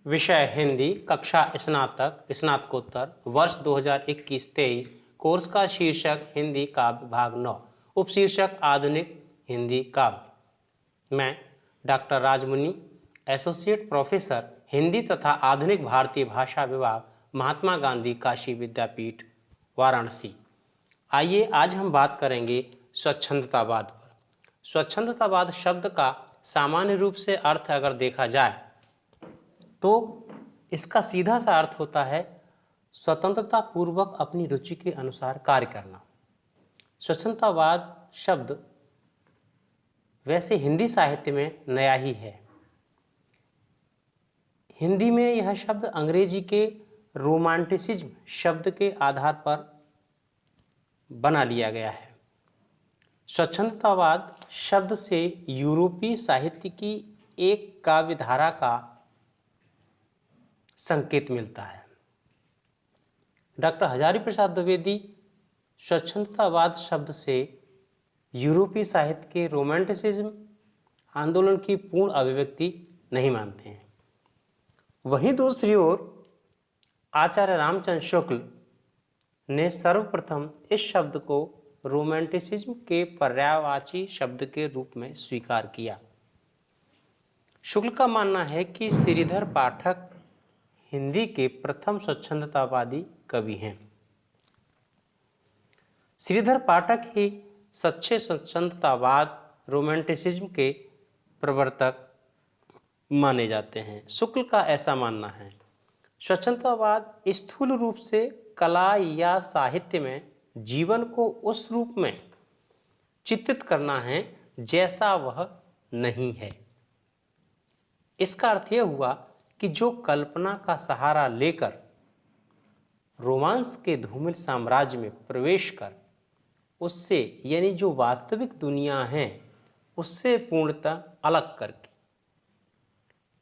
विषय हिंदी, कक्षा स्नातक स्नातकोत्तर, वर्ष 2021-23। कोर्स का शीर्षक हिंदी काव्य भाग 9, उपशीर्षक आधुनिक हिंदी काव्य। मैं doctor Rajmuni, associate professor Hindi तथा आधुनिक भारतीय भाषा विभाग, महात्मा गांधी काशी विद्यापीठ, वाराणसी। आइए आज हम बात करेंगे स्वच्छंदतावाद पर। स्वच्छंदतावाद शब्द का सामान्य रूप से अर्थ अगर देखा जाए तो इसका सीधा सा अर्थ होता है स्वतंत्रता पूर्वक अपनी रुचि के अनुसार कार्य करना। स्वच्छंदतावाद शब्द वैसे हिंदी साहित्य में नया ही है। हिंदी में यह शब्द अंग्रेजी के रोमांटिसिज्म शब्द के आधार पर बना लिया गया है। स्वच्छंदतावाद शब्द से यूरोपीय साहित्य की एक काव्य धारा का संकेत मिलता है। डॉक्टर हजारी प्रसाद द्विवेदी स्वच्छंदतावाद शब्द से यूरोपीय साहित्य के रोमांटिसिज्म आंदोलन की पूर्ण अभिव्यक्ति नहीं मानते हैं। वहीं दूसरी ओर आचार्य रामचंद्र शुक्ल ने सर्वप्रथम इस शब्द को रोमांटिसिज्म के पर्यायवाची शब्द के रूप में स्वीकार किया। शुक्ल का मानना है कि श्रीधर पाठक हिंदी के प्रथम स्वच्छंदतावादी कवि हैं। श्रीधर पाठक ही सच्चे स्वच्छंदतावाद रोमांटिसिज्म के प्रवर्तक माने जाते हैं। शुक्ल का ऐसा मानना है स्वच्छंदतावाद स्थूल रूप से कला या साहित्य में जीवन को उस रूप में चित्रित करना है जैसा वह नहीं है। इसका अर्थ यह हुआ कि जो कल्पना का सहारा लेकर रोमांस के धूमिल साम्राज्य में प्रवेश कर उससे यानी जो वास्तविक दुनिया है उससे पूर्णतः अलग करके,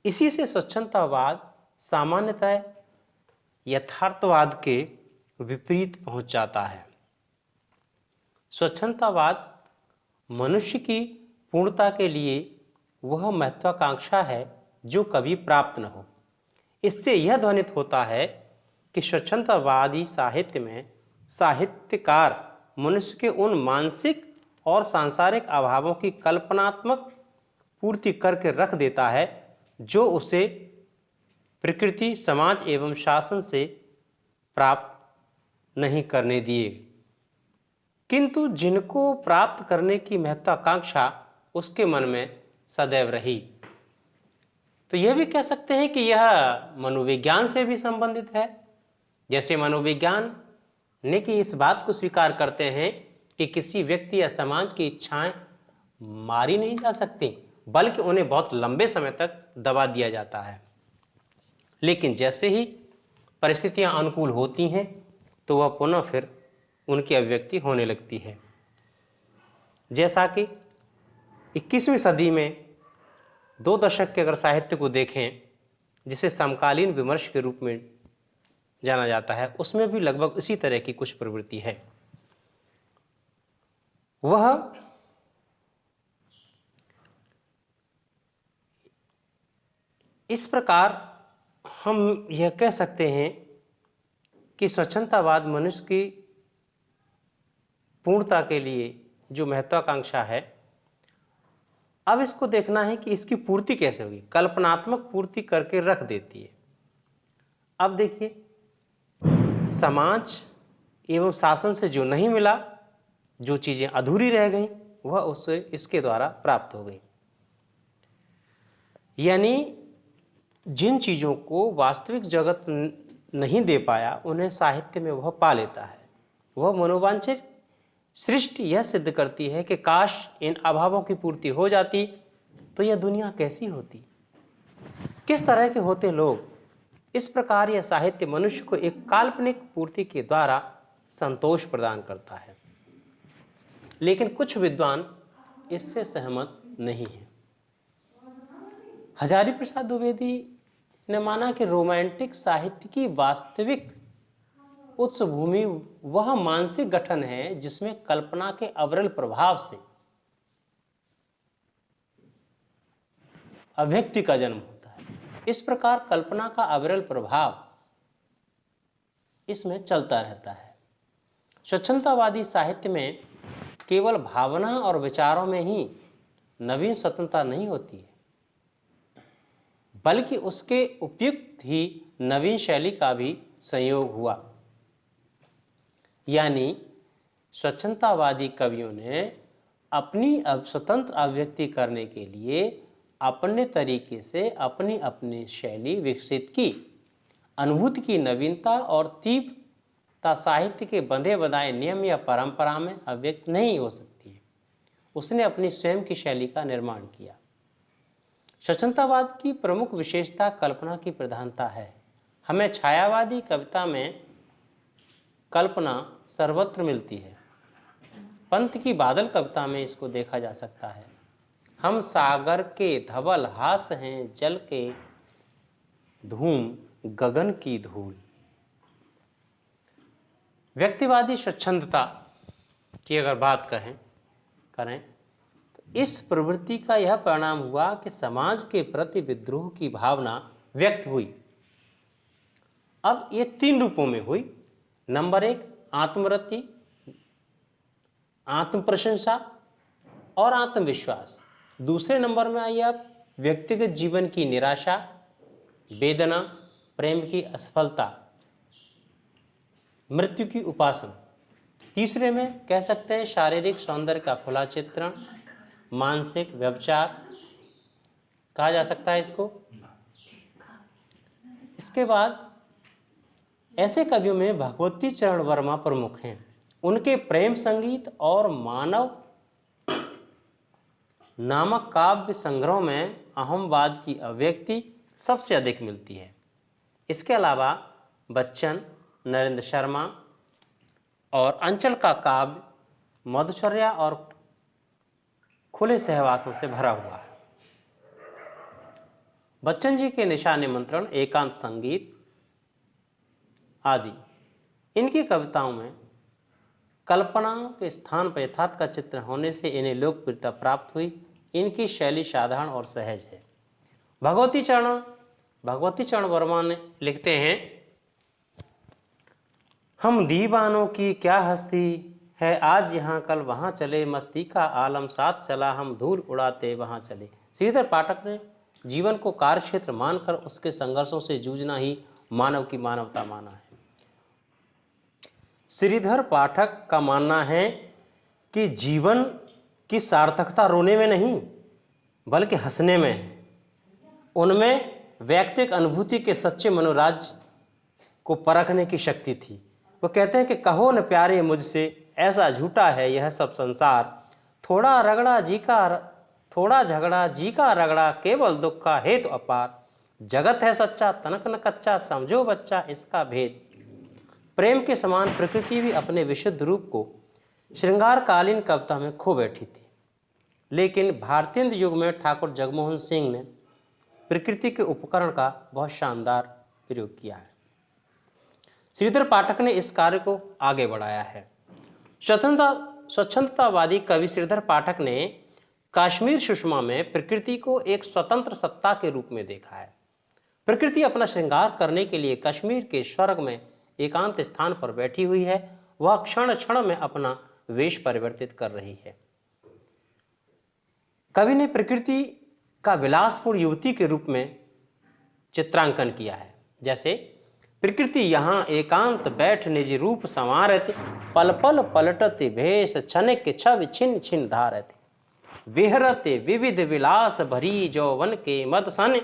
इसी से स्वच्छंदतावाद सामान्यतः यथार्थवाद के विपरीत पहुंच जाता है। स्वच्छंदतावाद मनुष्य की पूर्णता के लिए वह महत्वाकांक्षा है जो कभी प्राप्त न हो। इससे यह ध्वनित होता है कि स्वच्छंदतावादी साहित्य में साहित्यकार मनुष्य के उन मानसिक और सांसारिक अभावों की कल्पनात्मक पूर्ति करके रख देता है जो उसे प्रकृति, समाज एवं शासन से प्राप्त नहीं करने दिए, किंतु जिनको प्राप्त करने की महत्वाकांक्षा उसके मन में सदैव रही। तो यह भी कह सकते हैं कि यह मनोविज्ञान से भी संबंधित है। जैसे मनोविज्ञान ने कि इस बात को स्वीकार करते हैं कि किसी व्यक्ति या समाज की इच्छाएं मारी नहीं जा सकती, बल्कि उन्हें बहुत लंबे समय तक दबा दिया जाता है। लेकिन जैसे ही परिस्थितियां अनुकूल होती हैं तो वह पुनः फिर उनकी अभिव्यक्ति होने लगती है। जैसा कि 21वीं सदी में 2 दशक के अगर साहित्य को देखें जिसे समकालीन विमर्श के रूप में जाना जाता है, उसमें भी लगभग इसी तरह की कुछ प्रवृत्ति है। वह इस प्रकार हम यह कह सकते हैं कि स्वच्छंदतावाद मनुष्य की पूर्णता के लिए जो महत्वाकांक्षा है, अब इसको देखना है कि इसकी पूर्ति कैसे होगी। कल्पनात्मक पूर्ति करके रख देती है। अब देखिए, समाज एवं शासन से जो नहीं मिला, जो चीजें अधूरी रह गई, वह उससे इसके द्वारा प्राप्त हो गई। यानी जिन चीजों को वास्तविक जगत नहीं दे पाया उन्हें साहित्य में वह पा लेता है। वह मनोवांछित सृष्टि यह सिद्ध करती है कि काश इन अभावों की पूर्ति हो जाती तो यह दुनिया कैसी होती, किस तरह के होते लोग। इस प्रकार यह साहित्य मनुष्य को एक काल्पनिक पूर्ति के द्वारा संतोष प्रदान करता है। लेकिन कुछ विद्वान इससे सहमत नहीं हैं। हजारी प्रसाद द्विवेदी ने माना कि रोमांटिक साहित्य की वास्तविक उच्च भूमि वह मानसिक गठन है जिसमें कल्पना के अविरल प्रभाव से अभिव्यक्ति का जन्म होता है। इस प्रकार कल्पना का अविरल प्रभाव इसमें चलता रहता है। स्वच्छंदतावादी साहित्य में केवल भावना और विचारों में ही नवीन स्वतंत्रता नहीं होती है, बल्कि उसके उपयुक्त ही नवीन शैली का भी संयोग हुआ। यानी स्वच्छंदतावादी कवियों ने अपनी स्वतंत्र अभिव्यक्ति करने के लिए अपने तरीके से अपनी अपनी शैली विकसित की। अनुभूति की नवीनता और तीव्रता साहित्य के बंधे बनाए नियम या परंपरा में अभिव्यक्त नहीं हो सकती है। उसने अपनी स्वयं की शैली का निर्माण किया। स्वच्छंदतावाद की प्रमुख विशेषता कल्पना की प्रधानता है। हमें छायावादी कविता में कल्पना सर्वत्र मिलती है। पंत की बादल कविता में इसको देखा जा सकता है। हम सागर के धवल हास हैं, जल के धूम गगन की धूल। व्यक्तिवादी स्वच्छंदता की अगर बात करें तो इस प्रवृत्ति का यह परिणाम हुआ कि समाज के प्रति विद्रोह की भावना व्यक्त हुई। अब ये 3 रूपों में हुई। नंबर 1 आत्मवृत्ति, आत्म प्रशंसा और आत्मविश्वास। दूसरे नंबर में आई आप व्यक्तिगत जीवन की निराशा, वेदना, प्रेम की असफलता, मृत्यु की उपासना। तीसरे में कह सकते हैं शारीरिक सौंदर्य का खुला चित्रण, मानसिक व्यभिचार कहा जा सकता है इसको। इसके बाद ऐसे कवियों में भगवती चरण वर्मा प्रमुख हैं। उनके प्रेम संगीत और मानव नामक काव्य संग्रह में अहमवाद की अभिव्यक्ति सबसे अधिक मिलती है। इसके अलावा बच्चन, नरेंद्र शर्मा और अंचल का काव्य मधुचर्या और खुले सहवासों से भरा हुआ है। बच्चन जी के निशा निमंत्रण, एकांत संगीत आदि इनकी कविताओं में कल्पना के स्थान पर यथार्थ का चित्र होने से इन्हें लोकप्रियता प्राप्त हुई। इनकी शैली साधारण और सहज है। भगवती चरण वर्मा ने लिखते हैं, हम दीवानों की क्या हस्ती है, आज यहाँ कल वहाँ चले, मस्ती का आलम साथ चला, हम धूल उड़ाते वहाँ चले। श्रीधर पाठक ने जीवन को कार्यक्षेत्र मानकर उसके संघर्षों से जूझना ही मानव की मानवता माना है। श्रीधर पाठक का मानना है कि जीवन की सार्थकता रोने में नहीं बल्कि हंसने में है। उनमें व्यक्तिगत अनुभूति के सच्चे मनोराज्य को परखने की शक्ति थी। वो कहते हैं कि कहो न प्यारे मुझसे, ऐसा झूठा है यह सब संसार, थोड़ा झगड़ा जी का रगड़ा, केवल दुख का हेतु अपार, जगत है सच्चा तनक न कच्चा, समझो बच्चा इसका भेद। प्रेम के समान प्रकृति भी अपने विशुद्ध रूप को श्रृंगारकालीन कविता में खो बैठी थी। लेकिन भारतीय युग में ठाकुर जगमोहन सिंह ने प्रकृति के उपकरण का बहुत शानदार प्रयोग किया है। श्रीधर पाठक ने इस कार्य को आगे बढ़ाया है। स्वच्छंदतावादी कवि श्रीधर पाठक ने कश्मीर सुषमा में प्रकृति को एक स्वतंत्र सत्ता के रूप में देखा है। प्रकृति अपना श्रृंगार करने के लिए कश्मीर के स्वर्ग में एकांत स्थान पर बैठी हुई है। वह क्षण क्षण में अपना वेश परिवर्तित कर रही है। कवि ने प्रकृति का विलासपूर्ण युवती के रूप में चित्रांकन किया है। जैसे प्रकृति यहाँ एकांत बैठ निज रूप संवारति, पल पल पलटति भेष छनक छवि छिन छिन धारति, विहरते विविध विलास भरी जौवन के मद सन,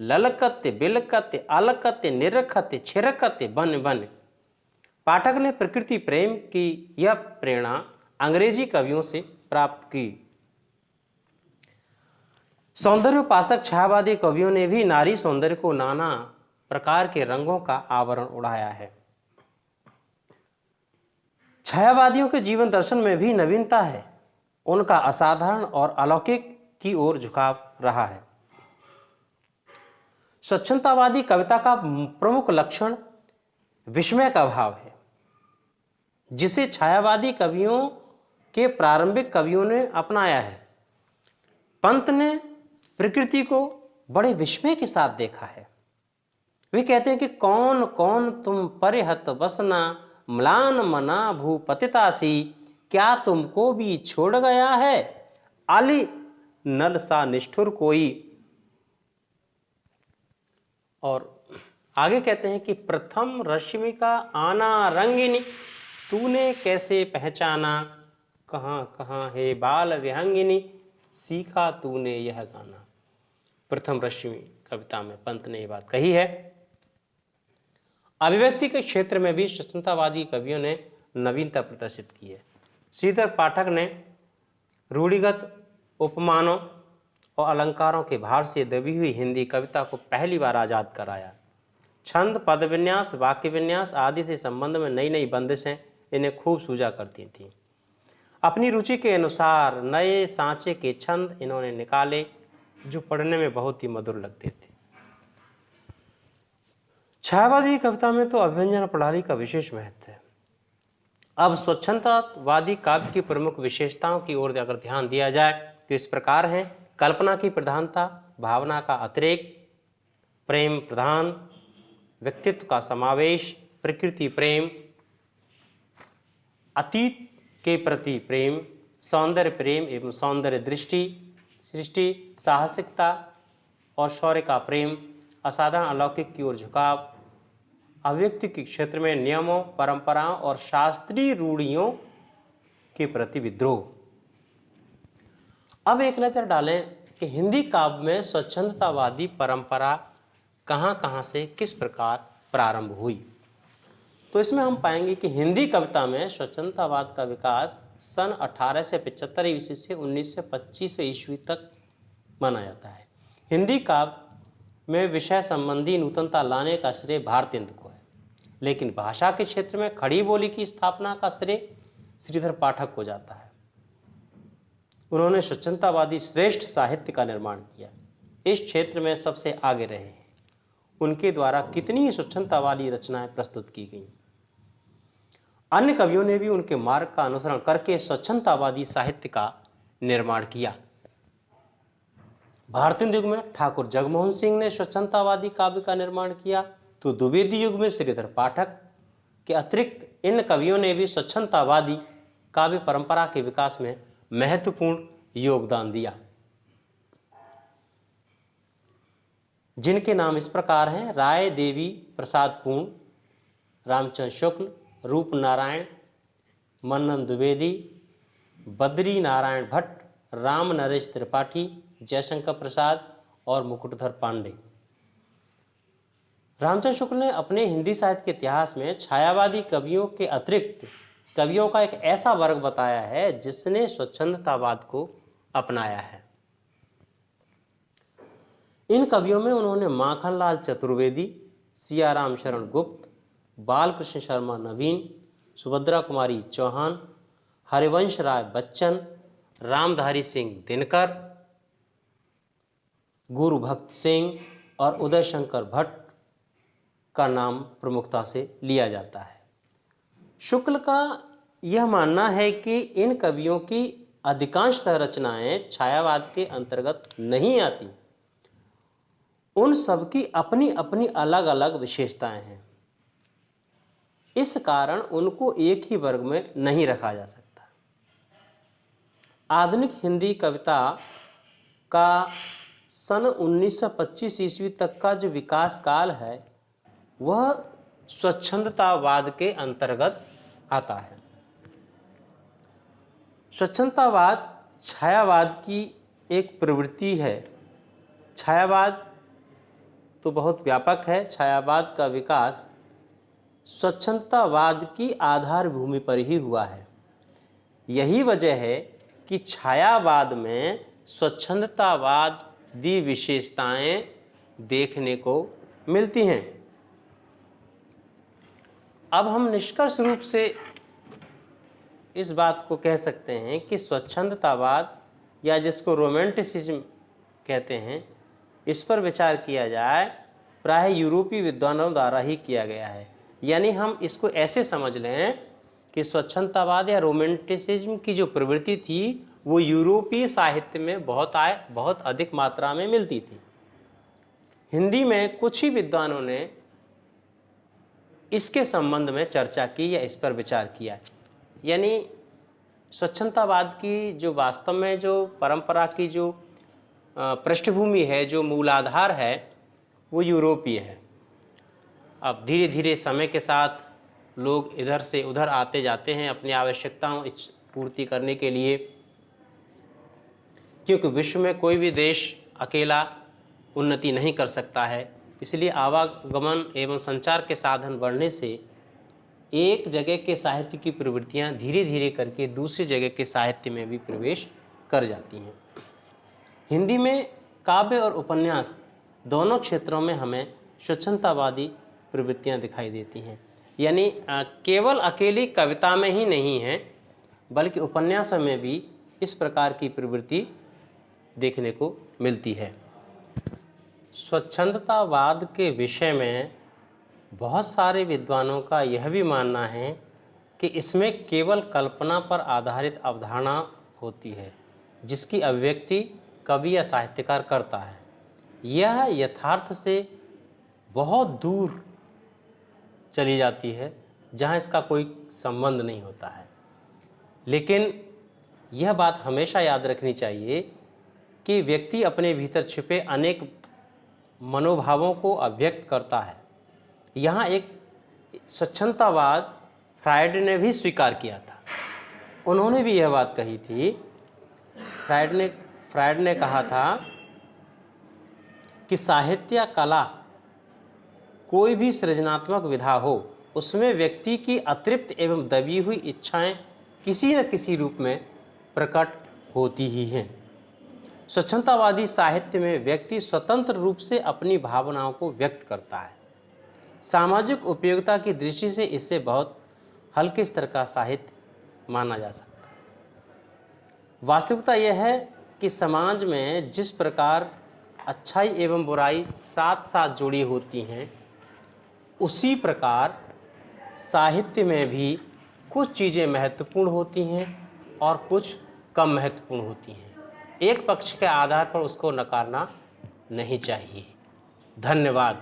ललकत बिलकत अलकत निरखत छिरकत बन बन। पाठक ने प्रकृति प्रेम की यह प्रेरणा अंग्रेजी कवियों से प्राप्त की। सौंदर्योपासक छायावादी कवियों ने भी नारी सौंदर्य को नाना प्रकार के रंगों का आवरण उड़ाया है। छायावादियों के जीवन दर्शन में भी नवीनता है। उनका असाधारण और अलौकिक की ओर झुकाव रहा है। स्वच्छंदतावादी कविता का प्रमुख लक्षण विस्मय का भाव है, जिसे छायावादी कवियों के प्रारंभिक कवियों ने अपनाया है। पंत ने प्रकृति को बड़े विस्मय के साथ देखा है। वे कहते हैं कि कौन कौन तुम परिहत बसना म्लान मना भूपतितासी, क्या तुमको भी छोड़ गया है आली नल सा निष्ठुर कोई। और आगे कहते हैं कि प्रथम रश्मि का आना रंगिनी, तूने कैसे पहचाना कहाँ कहाँ है बाल विहंगिनी, सीखा तूने यह गाना। प्रथम रश्मि कविता में पंत ने यह बात कही है। अभिव्यक्ति के क्षेत्र में भी स्वतंत्रतावादी कवियों ने नवीनता प्रदर्शित की है। श्रीधर पाठक ने रूढ़िगत उपमानों और अलंकारों के भार से दबी हुई हिंदी कविता को पहली बार आजाद कराया। छंद, पद विन्यास, वाक्य विन्यास आदि से संबंध में नई नई बंदिशें इन्हें खूब सूझा करती थीं। अपनी रुचि के अनुसार नए सांचे के छंद इन्होंने निकाले जो पढ़ने में बहुत ही मधुर लगते थे। छायावादी कविता में तो अभिव्यंजन प्रणाली का विशेष महत्व है। अब स्वच्छंदतावादी काव्य की प्रमुख विशेषताओं की ओर अगर ध्यान दिया जाए तो इस प्रकार हैं। कल्पना की प्रधानता, भावना का अतिरेक, प्रेम प्रधान, व्यक्तित्व का समावेश, प्रकृति प्रेम, अतीत के प्रति प्रेम, सौंदर्य प्रेम एवं सौंदर्य दृष्टि सृष्टि, साहसिकता और शौर्य का प्रेम, असाधारण अलौकिक की ओर झुकाव, अभिव्यक्ति के क्षेत्र में नियमों, परंपराओं और शास्त्रीय रूढ़ियों के प्रति विद्रोह। अब एक नजर डालें कि हिंदी काव्य में स्वच्छंदतावादी परंपरा कहाँ कहाँ से किस प्रकार प्रारंभ हुई। तो इसमें हम पाएंगे कि हिंदी कविता में स्वच्छंदतावाद का विकास सन 1875 ईस्वी से 1925 ईस्वी तक माना जाता है। हिंदी काव्य में विषय संबंधी नूतनता लाने का श्रेय भारतेंदु को है, लेकिन भाषा के क्षेत्र में खड़ी बोली की स्थापना का श्रेय श्रीधर पाठक को जाता है। उन्होंने स्वच्छंदतावादी श्रेष्ठ साहित्य का निर्माण किया, इस क्षेत्र में सबसे आगे रहे हैं। उनके द्वारा कितनी ही स्वच्छंदतावादी रचनाएं प्रस्तुत की गई। अन्य कवियों ने भी उनके मार्ग का अनुसरण करके स्वच्छंदतावादी साहित्य का निर्माण किया। भारतेंदु युग में ठाकुर जगमोहन सिंह ने स्वच्छंदतावादी काव्य का निर्माण किया, तो द्विवेदी युग में श्रीधर पाठक के अतिरिक्त इन कवियों ने भी स्वच्छंदतावादी काव्य परंपरा के विकास में महत्वपूर्ण योगदान दिया, जिनके नाम इस प्रकार हैं। राय देवी प्रसाद पूर्ण, रामचंद्र शुक्ल, रूप नारायण, मन्नन द्विवेदी, बद्री नारायण भट्ट, राम नरेश त्रिपाठी, जयशंकर प्रसाद और मुकुटधर पांडे। रामचंद्र शुक्ल ने अपने हिंदी साहित्य के इतिहास में छायावादी कवियों के अतिरिक्त कवियों का एक ऐसा वर्ग बताया है जिसने स्वच्छंदतावाद को अपनाया है। इन कवियों में उन्होंने माखनलाल चतुर्वेदी, सियाराम शरण गुप्त, बालकृष्ण शर्मा नवीन, सुभद्रा कुमारी चौहान, हरिवंश राय बच्चन, रामधारी सिंह दिनकर, गुरु भक्त सिंह और उदय शंकर भट्ट का नाम प्रमुखता से लिया जाता है। शुक्ल का यह मानना है कि इन कवियों की अधिकांशतः रचनाएं छायावाद के अंतर्गत नहीं आती। उन सबकी अपनी अपनी अलग अलग विशेषताएं हैं, इस कारण उनको एक ही वर्ग में नहीं रखा जा सकता। आधुनिक हिंदी कविता का सन 1925 ईस्वी तक का जो विकास काल है वह स्वच्छंदतावाद के अंतर्गत आता है। स्वच्छंदतावाद छायावाद की एक प्रवृत्ति है। छायावाद तो बहुत व्यापक है। छायावाद का विकास स्वच्छंदतावाद की आधार भूमि पर ही हुआ है। यही वजह है कि छायावाद में स्वच्छंदतावादी विशेषताएं देखने को मिलती हैं। अब हम निष्कर्ष रूप से इस बात को कह सकते हैं कि स्वच्छंदतावाद या जिसको रोमांटिसिज्म कहते हैं, इस पर विचार किया जाए प्राय यूरोपीय विद्वानों द्वारा ही किया गया है। यानी हम इसको ऐसे समझ लें कि स्वच्छंदतावाद या रोमांटिसिज्म की जो प्रवृत्ति थी वो यूरोपीय साहित्य में बहुत अधिक मात्रा में मिलती थी। हिंदी में कुछ ही विद्वानों ने इसके संबंध में चर्चा की या इस पर विचार किया। यानी स्वच्छंदतावाद की जो वास्तव में जो परंपरा की जो पृष्ठभूमि है, जो मूलाधार है, वो यूरोपीय है। अब धीरे धीरे समय के साथ लोग इधर से उधर आते जाते हैं अपनी आवश्यकताओं पूर्ति करने के लिए, क्योंकि विश्व में कोई भी देश अकेला उन्नति नहीं कर सकता है। इसलिए आवागमन एवं संचार के साधन बढ़ने से एक जगह के साहित्य की प्रवृत्तियां धीरे धीरे करके दूसरी जगह के साहित्य में भी प्रवेश कर जाती हैं। हिंदी में काव्य और उपन्यास दोनों क्षेत्रों में हमें स्वच्छंदतावादी प्रवृत्तियां दिखाई देती हैं। यानी केवल अकेली कविता में ही नहीं है, बल्कि उपन्यासों में भी इस प्रकार की प्रवृत्ति देखने को मिलती है। स्वच्छंदतावाद के विषय में बहुत सारे विद्वानों का यह भी मानना है कि इसमें केवल कल्पना पर आधारित अवधारणा होती है, जिसकी अभिव्यक्ति कवि या साहित्यकार करता है। यह यथार्थ से बहुत दूर चली जाती है, जहाँ इसका कोई संबंध नहीं होता है। लेकिन यह बात हमेशा याद रखनी चाहिए कि व्यक्ति अपने भीतर छिपे अनेक मनोभावों को अभिव्यक्त करता है। यहाँ एक स्वच्छंदतावाद फ्रायड ने भी स्वीकार किया था। उन्होंने भी यह बात कही थी। फ्रायड ने कहा था कि साहित्य या कला कोई भी सृजनात्मक विधा हो, उसमें व्यक्ति की अतृप्त एवं दबी हुई इच्छाएं किसी न किसी रूप में प्रकट होती ही हैं। स्वच्छंदतावादी साहित्य में व्यक्ति स्वतंत्र रूप से अपनी भावनाओं को व्यक्त करता है। सामाजिक उपयोगिता की दृष्टि से इसे बहुत हल्के स्तर का साहित्य माना जा सकता है। वास्तविकता यह है कि समाज में जिस प्रकार अच्छाई एवं बुराई साथ साथ जुड़ी होती हैं, उसी प्रकार साहित्य में भी कुछ चीज़ें महत्वपूर्ण होती हैं और कुछ कम महत्वपूर्ण होती हैं। एक पक्ष के आधार पर उसको नकारना नहीं चाहिए। धन्यवाद।